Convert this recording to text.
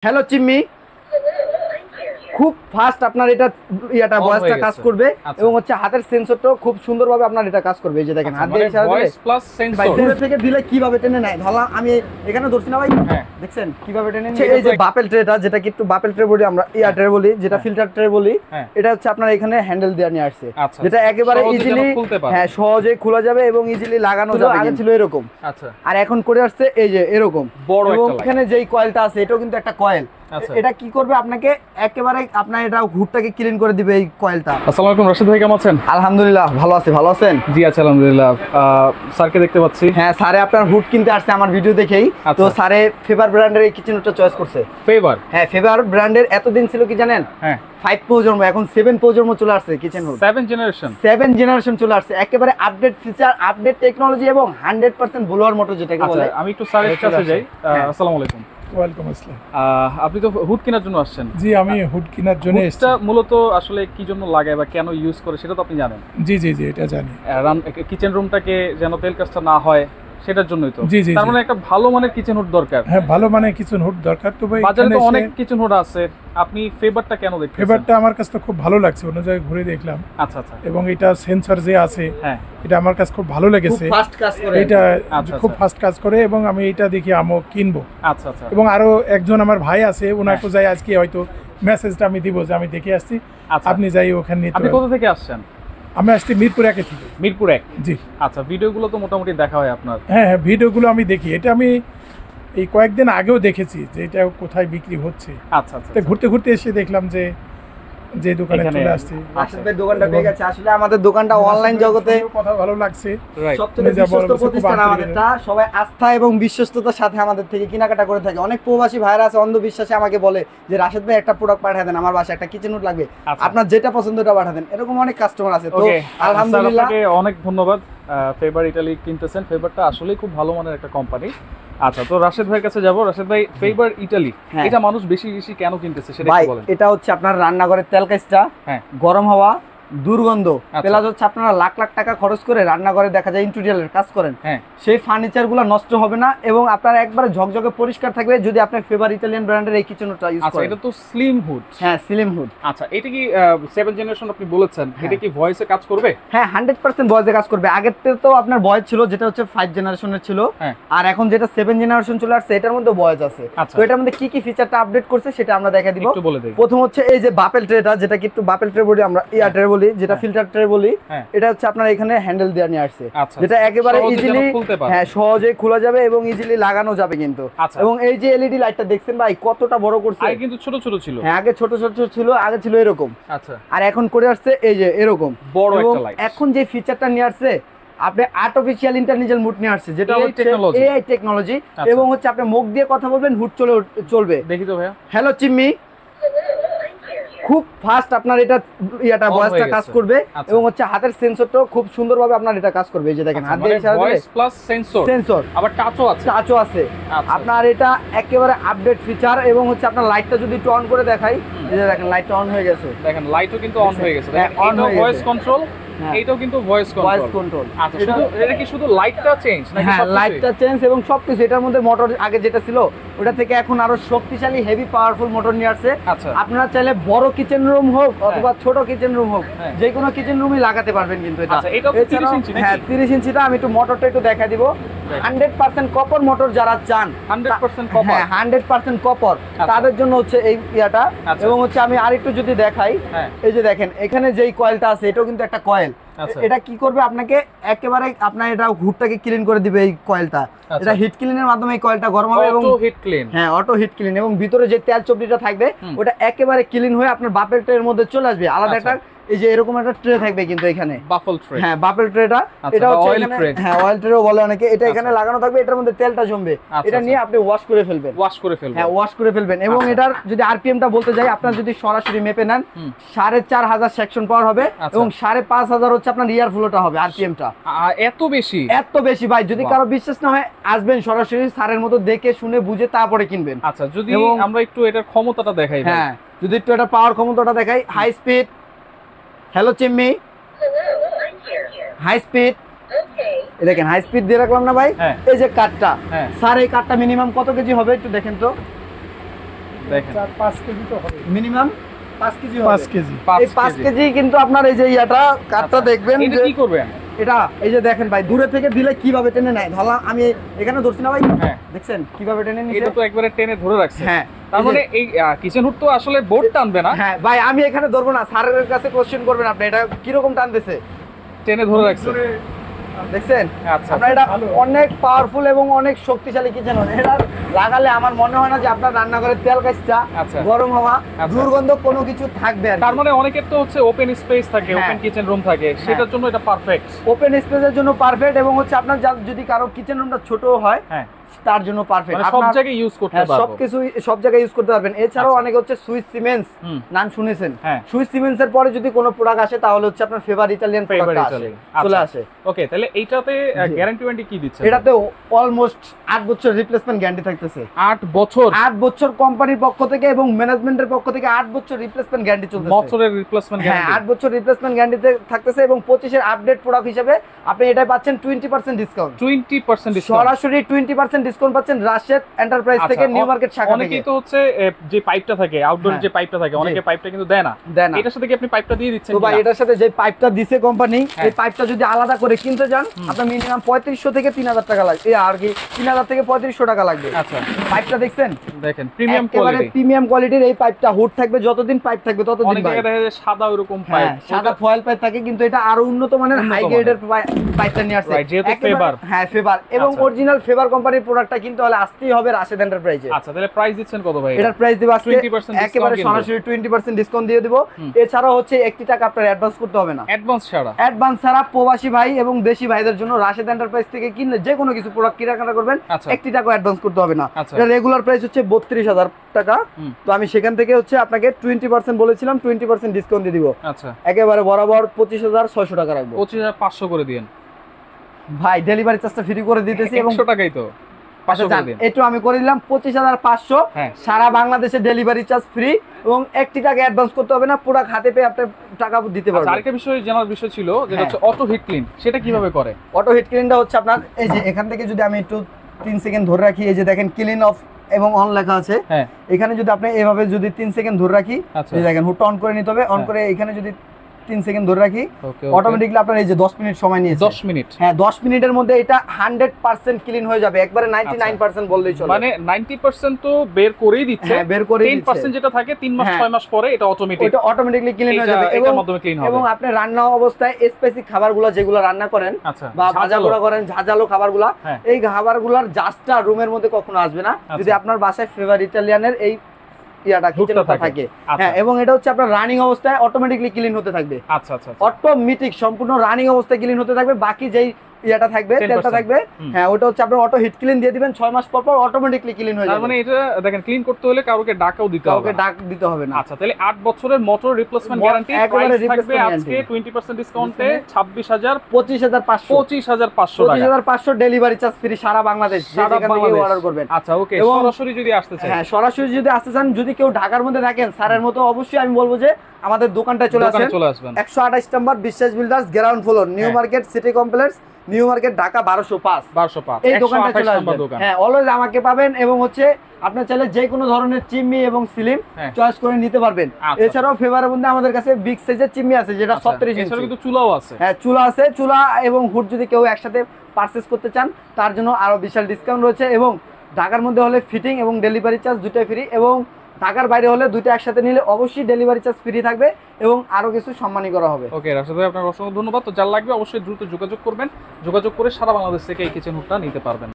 Hello চিম্মি, খুব fast আপনার এটা ভয়েসটা কাজ করবে এবং হচ্ছে হাতের সেন্সরটাও খুব সুন্দরভাবে আপনার এটা কাজ করবে। এই যে দেখেন হাত দিয়ে ইশারা দিলে ভয়েস প্লাস সেন্সর দূর থেকে দিলে কিভাবে টেনে নেয়। ধরলাম আমি এখানে ধরছি না ভাই, দেখছেন কিভাবে টেনে নেয়। এই যে বাপেল ট্রেটা, যেটা কি একটু বাপেল ট্রে বলি আমরা, ইয়ার ট্রে বলি, যেটা ফিল্টার ট্রে বলি, এটা হচ্ছে আপনার এখানে হ্যান্ডেল দিয়ে নিয়ে আসছে, যেটা একেবারে ইজিলি সহজে খোলা যাবে এবং ইজিলি লাগানো যাবে। আগে ছিল এরকম, আর এখন করে আসছে এই যে এরকম বড় একটা। এখানে যেই কয়েলটা আছে এটাও কিন্তু একটা কয়েল। এটা কি করবে আপনাকে একেবারে আপনার এটা হুডটাকে ক্লিন করে দিবে এই কয়েলটা। আসসালামু আলাইকুম রাশিদ ভাই, কেমন আছেন? আলহামদুলিল্লাহ ভালো আছি, ভালো আছেন? জি আছি আলহামদুলিল্লাহ। স্যারকে দেখতে পাচ্ছি। হ্যাঁ, স্যারে আপনার হুড কিনতে আসছে আমার ভিডিও দেখেই। তো স্যারে ফেভার ব্র্যান্ডের এই কিচেন হুডটা চয়েস করছে। ফেভার? হ্যাঁ, ফেভার ব্র্যান্ডের এতদিন ছিল কি জানেন? হ্যাঁ, 5 প্রজন্ম, এখন 7 প্রজন্ম চলে আসছে কিচেন হুড। 7 জেনারেশন চলে আসছে, একেবারে আপডেট ফিচার, আপডেট টেকনোলজি এবং 100% ব্লুয়ার মোটর যেটাকে বলে। আমি একটু স্যারের কাছে যাই। আসসালামু আলাইকুম। ওয়েলকাম আসসালাম। আপনি তো হুড কেনার জন্য আসছেন? জি, আমি হুড কেনার জন্য এসেছি। এটা মূলত আসলে কি জন্য লাগায় বা কেন ইউজ করে সেটা তো আপনি জানেন? জি জি জি, এটা জানি। কিচেন রুমটাকে যেন তেল কাজটা না হয় সেটার জন্যই তো। জি জি, তার মানে একটা ভালো মানের কিচেন হুড দরকার। হ্যাঁ, ভালো মানের কিচেন হুড দরকার। তো ভাই বাজারে তো অনেক কিচেন হুড আছে, আপনি ফেভারটা কেন দেখছেন? ফেভারটা আমার কাছে তো খুব ভালো লাগছে, অন্য জায়গায় ঘুরে দেখলাম। আচ্ছা আচ্ছা। এবং এটা সেন্সর যে আছে, হ্যাঁ, এটা আমার কাছে খুব ভালো লেগেছে। খুব ফাস্ট কাজ করে এটা, খুব ফাস্ট কাজ করে এবং আমি এটা দেখি আমিও কিনবো। আচ্ছা আচ্ছা। এবং আরো একজন আমার ভাই আছে, ওনাকে যাই আজকে হয়তো মেসেজটা আমি দিব যে আমি দেখে আসছি, আপনি যাই ওখানে নিতে। আপনি কোথা থেকে আসছেন? আমি আসছি মিরপুর 1 থেকে। মিরপুর 1? জি। আচ্ছা, ভিডিওগুলো তো মোটামুটি দেখা হয় আপনার? হ্যাঁ হ্যাঁ, ভিডিওগুলো আমি দেখি। এটা আমি এই কয়েকদিন আগেও দেখেছি যে এটা কোথায় বিক্রি হচ্ছে। আচ্ছা আচ্ছা। ঘুরতে ঘুরতে এসে দেখলাম যে দোকানে চলে আসছে। আসলে দোকানটা পেয়ে গেছে। আসলে আমাদের দোকানটা অনলাইন জগতে কথা ভালো লাগছে। সবচেয়ে বিশ্বস্ত প্রতিষ্ঠান আমাদেরটা। সবাই আস্থা এবং বিশ্বস্ততার সাথে আমাদের থেকে কেনাকাটা করে থাকে। অনেক প্রবাসী ভাইরা আছে অন্ধবিশ্বাসে আমাকে বলে যে রাশেদ ভাই একটা প্রোডাক্ট পাঠিয়ে দেন, আমার বাসায় একটা কিচেন হুড লাগবে, আপনার যেটা পছন্দ ওটা পাঠিয়ে দেন। এরকম অনেক কাস্টমার আছে। তো আলহামদুলিল্লাহ, অনেক ধন্যবাদ। ফেভার ইটালি কিনতেছেন, ফেভারটা আসলেই খুব ভালো মানের একটা কোম্পানি। আচ্ছা, তো রাশেদ ভাইয়ের কাছে যাব। রাশেদ ভাই, ফেভার ইটালি এটা মানুষ বেশি বেশি কেন কিনতেছে সেটা একটু বলেন। এটা হচ্ছে আপনার রান্নাঘরের তেল কাজটা, গরম হাওয়া, দুর্গন্ধ, প্লাস হচ্ছে আপনারা লাখ লাখ টাকা খরচ করে রান্নাঘরে দেখা যায় ইন্টেরিয়রের কাজ করেন, সেই ফার্নিচার গুলো নষ্ট হবে না এবং আপনার একবারে ঝকঝকে পরিষ্কার থাকবে যদি আপনি ফেভার ইটালিয়ান ব্র্যান্ডের এই কিচেন হুডটা ইউজ করেন। এটা তো স্লিম হুড? হ্যাঁ, স্লিম হুড। আচ্ছা, এটা কি 7 জেনারেশন আপনি বলেছেন, এটা কি ভয়েসে কাজ করবে? হ্যাঁ, 100% ভয়েসে কাজ করবে। আগের তো আপনার ভয়েস ছিল, যেটা হচ্ছে 5 জেনারেশনের ছিল, আর এখন যেটা 7 জেনারেশন চলে আসছে এটার মধ্যে ভয়েস আছে। তো এটার মধ্যে কি কি ফিচারটা আপডেট করছে সেটা আমরা দেখাই দিব। প্রথম হচ্ছে এই যে বাপেল ট্রেটা, যেটা কি একটু বাপেল ট্রে বলি আমরা, ইয়ার ট্রে বলি, যেটা ফিল্টার ট্রে বলি, এটা হচ্ছে আপনার এখানে হ্যান্ডেল দিয়ে নিয়ে আসছে, যেটা একেবারে ইজিলি সহজে খোলা যাবে এবং ইজিলি লাগানো যাবে কিন্তু। এবং এই যে এলইডি লাইটটা দেখছেন ভাই কতটা বড় করছে। আগে কিন্তু ছোট ছোট ছিল। হ্যাঁ, আগে ছোট ছোট ছিল, আগে ছিল এরকম। আচ্ছা, আর এখন করে আসছে এই যে এরকম বড় একটা লাইট। এখন যে ফিচারটা নিয়ে আসছে, আপনি আর্টিফিশিয়াল ইন্টেলিজেন্স মুড নিয়ে আসছে, যেটা হচ্ছে এআই টেকনোলজি, এবং হচ্ছে আপনি মুখ দিয়ে কথা বলবেন, হুড চলবে। দেখি তো ভাইয়া। হ্যালো চিম্মি, খুব ফাস্ট আপনার এটা ভয়েসটা কাজ করবে এবং হচ্ছে হাতের সেন্সরটাও খুব সুন্দরভাবে আপনার এটা কাজ করবে। এই যে দেখেন হাত দিয়ে ইশারা দিলে ভয়েস প্লাস সেন্সর, আবার টাচও আছে। আপনার এটা একেবারে আপডেট ফিচার এবং হচ্ছে আপনার লাইটটা যদি একটু অন করে দেখাই, এই যে দেখেন লাইটটা অন হয়ে গেছে। দেখেন লাইটও কিন্তু অন হয়ে গেছে। এটা ভয়েস কন্ট্রোল, এইটাও কিন্তু ভয়েস কন্ট্রোল। আচ্ছা, শুধু এটা কি শুধু লাইটটা চেঞ্জ নাকি? হ্যাঁ, লাইটটা চেঞ্জ এবং সবকিছু। এটার মধ্যে মোটর আগে যেটা ছিল ওটা থেকে এখন আরো শক্তিশালী হেভি পাওয়ারফুল মোটর নিয়ে আসছে। আপনারা চাইলে বড় কিচেন রুম হোক অথবা ছোট কিচেন রুম হোক, যে কোনো কিচেন রুমই লাগাতে পারবেন কিন্তু এটা। এটা 30 ইঞ্চি নাকি? হ্যাঁ, 30 ইঞ্চিটা। আমি একটু মোটরটা একটু দেখাই দিব। 100% কপার মোটর যারা চান, 100% কপার, হ্যাঁ 100% কপার, তাদের জন্য হচ্ছে এই ইয়াটা। এবং হচ্ছে আমি আরেকটু যদি দেখাই, এই যে দেখেন এখানে যেই কয়েলটা আছে এটাও কিন্তু একটা কয়েল। এটা কি করবে আপনাকে একেবারে আপনার এটা হুডটাকে ক্লিন করে দিবে এই কয়েলটা। এটা হিট ক্লিনের মাধ্যমে এই কয়েলটা গরম হবে এবং হিট ক্লিন, হ্যাঁ অটো হিট ক্লিন, এবং ভিতরে যে তেল চবড়িটা থাকবে ওটা একেবারে ক্লিন হয়ে আপনার বাপের ট্রের মধ্যে চলে আসবে। আলাদা একটা এই যে এরকম একটা ট্রে থাকবে কিন্তু এখানে, বাফল ট্রে। হ্যাঁ, বাফল ট্রেটা, এটা হচ্ছে অয়েল ট্রে। হ্যাঁ, অয়েল ট্রেও বলে অনেকে। এটা এখানে লাগানো থাকবে, এটার মধ্যে তেলটা জমবে, এটা নিয়ে আপনি ওয়াশ করে ফেলবেন। হ্যাঁ, ওয়াশ করে ফেলবেন। এবং এটার যদি আরপিএমটা বলতে যাই, আপনার যদি সরাসরি মেপে নেন 4500 সেকশন পাওয়ার হবে এবং 5500 হচ্ছে আপনার রিয়ার ফ্লোটা হবে আরপিএমটা। এত বেশি ভাই, যদি কারো বিশ্বাস না হয় আসবেন সরাসরি স্যারের মতো দেখে শুনে বুঝে তারপরে কিনবেন। আচ্ছা, যদি আমরা একটু এটার ক্ষমতাটা দেখাই। হ্যাঁ, যদি একটু এটা পাওয়ার ক্ষমতাটা দেখাই। High speed, hello Chimmi, high speed, দেখেন হাই স্পিড দিয়ে রাখলাম না ভাই। এই যে কাটটা, স্যার এই কাটটা মিনিমাম কত কেজি হবে একটু দেখেন তো। দেখেন 5 কেজি তো হবে মিনিমাম 5 কেজি 5 কেজি এই 5 কেজি কিন্তু আপনার এই যে ইয়াটা কাঠটা দেখবেন এটা যে কি করবেন এটা এই যে দেখেন ভাই দূরে থেকে দিলে কিভাবে টেনে নেয় ধরলাম আমি এখানে ধরছি না ভাই হ্যাঁ দেখছেন কিভাবে টেনে নিছে এটা তো একবারে টেনে ধরে রাখছে হ্যাঁ তার মানে এই কিচেন হুড তো আসলে বোর্ড টানবে না হ্যাঁ ভাই আমি এখানে ধরবো না স্যারের কাছে কোশ্চেন করবেন আপনি এটা কি রকম টানতেছে টেনে ধরে রাখছে দেখছেন আচ্ছা আপনার এটা অনেক পাওয়ারফুল এবং অনেক শক্তিশালী কিচেন হন এটা লাগালে আমার মনে হয় না যে আপনার রান্নাঘরের তেল কাজটা গরম হওয়া দুর্গন্ধ কোনো কিছু থাকবে আর তার মানে অনেকের তো হচ্ছে ওপেন স্পেস থাকে ওপেন কিচেন রুম থাকে সেটার জন্য এটা পারফেক্ট ওপেন স্পেসের জন্য পারফেক্ট এবং হচ্ছে আপনার যদি কারো কিচেন রুমটা ছোট হয় হ্যাঁ তার জন্য পারফেক্ট মানে সব জায়গায় ইউজ করতে পারবেন সব জায়গায় ইউজ করতে পারবেন এছাড়াও অনেক হচ্ছে সুইস সিমেন্টস নাম শুনেছেন সুইস সিমেন্টস এর পরে যদি কোনো প্রোডাক্ট আসে তাহলে হচ্ছে আপনার ফেভার ইতালিয়ান প্রোডাক্ট চলে আসে ওকে তাহলে এইটাতে গ্যারান্টি ওয়ারেন্টি কি দিচ্ছে এটাতে অলমোস্ট 8 বছর রিপ্লেসমেন্ট গ্যারান্টি থাকতেছে 8 বছর কোম্পানির পক্ষ থেকে এবং ম্যানেজমেন্টের পক্ষ থেকে 8 বছর রিপ্লেসমেন্ট গ্যারান্টি চলতেছে বছরের রিপ্লেসমেন্ট গ্যারান্টি হ্যাঁ 8 বছর রিপ্লেসমেন্ট গ্যারান্টিতে থাকতেছে এবং 25 এর আপডেট প্রোডাক্ট হিসেবে আপনি এটাই পাচ্ছেন 20% ডিসকাউন্ট 20% ডিসকাউন্ট সরাসরি 20% ডিসকাউন্ট পাচ্ছেন রাশেদ এন্টারপ্রাইজ থেকে নিউ মার্কেট শাখা থেকে অনেকেই তো হচ্ছে যে পাইপটা থাকে আউটডোর যে পাইপটা থাকে অনেকে পাইপটা কিন্তু দেয় না এটার সাথে কি আপনি পাইপটা দিয়ে দিচ্ছেন তো ভাই এটার সাথে যে পাইপটা দিছে কোম্পানি এই পাইপটা যদি আলাদা করে কিনতে যান আপনার মিনিমাম 3500 থেকে 3000 টাকা লাগবে আর কি 3000 থেকে 3500 টাকা লাগবে আচ্ছা পাইপটা দেখছেন দেখেন প্রিমিয়াম কোয়ালিটি প্রিমিয়াম কোয়ালিটির এই পাইপটা হুড থাকবে যতদিন পাইপ থাকবে ততদিন অনেক জায়গায় দেখা যায় সাদা এরকম পাইপ সাদা ফয়েল পাইপ থাকে কিন্তু এটা আরো উন্নত মানের হাই গ্রেডের পাইপটা নিয়ে আসছে যেহেতু ফেভার হ্যাঁ ফেভার এবং অরিজিনাল ফেভার কোম্পানির প্রোডাক্টটা কিনতে হলে আসতেই হবে রাশেদ এন্টারপ্রাইজে আচ্ছা তাহলে প্রাইস দিচ্ছেন কত ভাই এটার প্রাইস দিব আজকে 20% একেবারে সরাসরি 20% ডিসকাউন্ট দিয়ে দেব এছাড়াও হচ্ছে 1 টাকা আপনার অ্যাডভান্স করতে হবে না অ্যাডভান্স ছাড়া প্রবাসী ভাই এবং দেশি ভাইদের জন্য রাশেদ এন্টারপ্রাইজ থেকে কিনলে যে কোনো কিছু প্রোডাক্ট কেনাকাটা করবেন 1 টাকা অ্যাডভান্স করতে হবে না এটা রেগুলার প্রাইস হচ্ছে 32000 টাকা তো আমি সেখান থেকে হচ্ছে আপনাকে 20% বলেছিলাম 20% ডিসকাউন্ট দিয়ে দিব আচ্ছা একেবারে বরাবর 25600 টাকা রাখবো 25500 করে দিন ভাই ডেলিভারি চার্জটা ফ্রি করে দিতেছি এবং 100 টাকাই তো একটু আমি করে দিলাম 25500 সারা বাংলাদেশে ডেলিভারি চার্জ ফ্রি এবং 1 টাকা অ্যাডভান্স করতে হবে না পুরো খাতে পেয়ে আপনি টাকা দিতে পারবেন আরেকটা বিষয় জানার বিষয় ছিল যেটা হচ্ছে অটো হিট ক্লিন সেটা কিভাবে করে অটো হিট ক্লিনটা হচ্ছে আপনার এই যে এখান থেকে যদি আমি একটু 3 সেকেন্ড ধরে রাখি এই যে দেখেন ক্লিন অফ এবং অন লেখা আছে এখানে যদি আপনি এভাবে যদি 3 সেকেন্ড ধরে রাখি এই দেখেন হুডটা অন করে নিতে হবে অন করে এখানে যদি 3 সেকেন্ড ধরে রাখি অটোমেটিক্যালি আপনার এই যে 10 মিনিট সময় নিয়েছে 10 মিনিট হ্যাঁ 10 মিনিটের মধ্যে এটা 100% ক্লিন হয়ে যাবে একবারে 99% বললেই চলে মানে 90% তো বের করেই দিচ্ছে হ্যাঁ বের করে 10% যেটা থাকে 3 মাস 6 মাস পরে এটা অটোমেটিক্যালি ক্লিন হয়ে যাবে এবং আপনি রান্না অবস্থায় স্পেসিফিক খাবারগুলো যেগুলো রান্না করেন বা ভাজাগুলো করেন ঝাঁঝালো খাবারগুলো এই খাবারগুলোর জাস্টটা রুমের মধ্যে কখনো আসবে না যদি আপনার বাসায় ফেভার ইতালিয়ানের এই ইয়াটা কিচেনটা থাকে হ্যাঁ এবং এটা হচ্ছে আপনার রানিং অবস্থায় অটোমেটিক্যালি ক্লিন হতে থাকবে আচ্ছা আচ্ছা অটোমেটিক সম্পূর্ণ রানিং অবস্থায় ক্লিন হতে থাকবে বাকি যেই ইয়াটা থাকবে তেলটা থাকবে হ্যাঁ ওটা হচ্ছে আপনার অটো হিট ক্লিন দিয়ে দিবেন 6 মাস পর পর অটোমেটিক্যালি ক্লিন হয়ে যাবে তার মানে এটা দেখেন ক্লিন করতে হলে কাউকে ডাকও দিতে হবে কাউকে ডাক দিতে হবে না আচ্ছা তাহলে 8 বছরের মোটর রিপ্লেসমেন্ট গ্যারান্টি প্রাইস থাকবে আজকে 20% ডিসকাউন্টে 25500 ডেলিভারি চার্জ ফ্রি সারা বাংলাদেশ যেখান থেকে অর্ডার করবেন আচ্ছা ওকে সরাসরি যদি আসতে চান হ্যাঁ সরাসরি যদি আসতে চান যদি কেউ ঢাকার মধ্যে থাকেন স্যারের মতো অবশ্যই আমি বলবো যে আমাদের দোকানটায় চলে আসবেন 128 নম্বর বিশ্বাস builders ground floor new market city complex new market Dhaka 1205 এই দোকানটা চলে আসবেন হ্যাঁ অলওয়েজ আমাকে পাবেন এবং হচ্ছে আপনি চাইলে যে কোনো ধরনের চিমনি এবং সিলিম চয়েস করে নিতে পারবেন এছাড়াও ফেভারের মধ্যে আমাদের কাছে বিগ সাইজের চিমনি আছে যেটা 37 ইঞ্চি এছাড়াও কিন্তু চুলাও আছে হ্যাঁ চুলা আছে চুলা এবং হুড যদি কেউ একসাথে পারচেজ করতে চান তার জন্য আরো বিশাল ডিসকাউন্ট রয়েছে এবং ঢাকার মধ্যে হলে ফিটিং এবং ডেলিভারি চার্জ দুটোই ফ্রি এবং ঢাকার বাইরে হলে দুটো একসাথে নিলে অবশ্যই ডেলিভারি চার্জ ফ্রি থাকবে এবং আরো কিছু সম্মানী করা হবে ওকে রাশেদ ভাই আপনাকে অসংখ্য ধন্যবাদ তো যার লাগবে অবশ্যই দ্রুত যোগাযোগ করবেন যোগাযোগ করে সারা বাংলাদেশ থেকে এই কিচেন হুডটা নিতে পারবেন